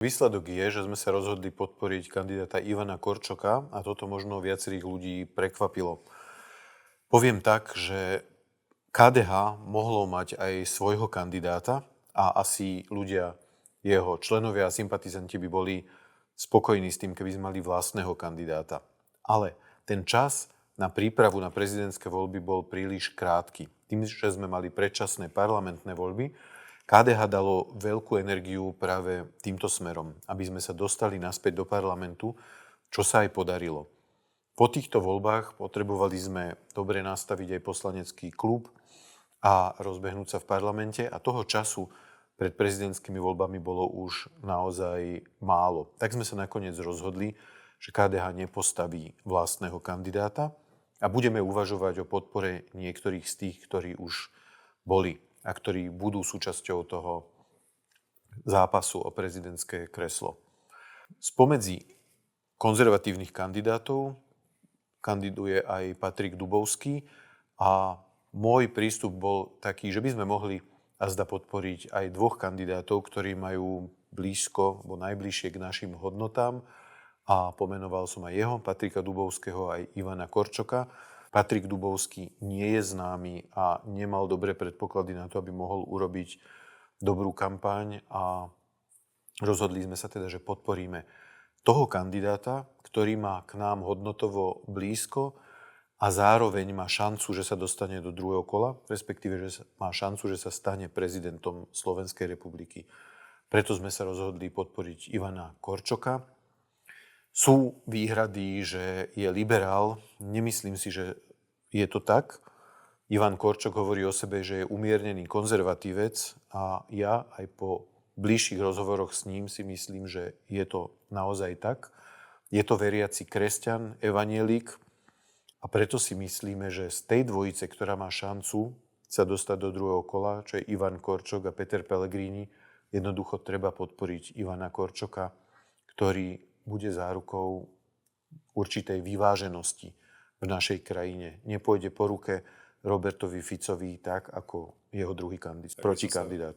Výsledok je, že sme sa rozhodli podporiť kandidáta Ivana Korčoka a toto možno viacerých ľudí prekvapilo. Poviem tak, že KDH mohlo mať aj svojho kandidáta a asi ľudia, jeho členovia a sympatizanti by boli spokojní s tým, keby sme mali vlastného kandidáta. Ale ten čas na prípravu na prezidentské voľby bol príliš krátky. Tým, že sme mali predčasné parlamentné voľby, KDH dalo veľkú energiu práve týmto smerom, aby sme sa dostali naspäť do parlamentu, čo sa aj podarilo. Po týchto voľbách potrebovali sme dobre nastaviť aj poslanecký klub a rozbehnúť sa v parlamente a toho času pred prezidentskými voľbami bolo už naozaj málo. Tak sme sa nakoniec rozhodli, že KDH nepostaví vlastného kandidáta a budeme uvažovať o podpore niektorých z tých, ktorí už boli a ktorí budú súčasťou toho zápasu o prezidentské kreslo. Spomedzi konzervatívnych kandidátov kandiduje aj Patrik Dubovský a môj prístup bol taký, že by sme mohli azda podporiť aj dvoch kandidátov, ktorí majú blízko, alebo najbližšie k našim hodnotám a pomenoval som aj jeho, Patrika Dubovského, aj Ivana Korčoka. Patrik Dubovský nie je známy a nemal dobré predpoklady na to, aby mohol urobiť dobrú kampaň a rozhodli sme sa teda, že podporíme toho kandidáta, ktorý má k nám hodnotovo blízko a zároveň má šancu, že sa dostane do druhého kola, respektíve, že má šancu, že sa stane prezidentom Slovenskej republiky. Preto sme sa rozhodli podporiť Ivana Korčoka. Sú výhrady, že je liberál. Nemyslím si, že je to tak. Ivan Korčok hovorí o sebe, že je umiernený konzervatívec a ja aj po bližších rozhovoroch s ním si myslím, že je to naozaj tak. Je to veriaci kresťan, evanjelík a preto si myslíme, že z tej dvojice, ktorá má šancu sa dostať do druhého kola, čo je Ivan Korčok a Peter Pellegrini, jednoducho treba podporiť Ivana Korčoka, ktorý bude zárukou určitej vyváženosti v našej krajine. Nepôjde po ruke Robertovi Ficovi tak, ako jeho druhý protikandidát.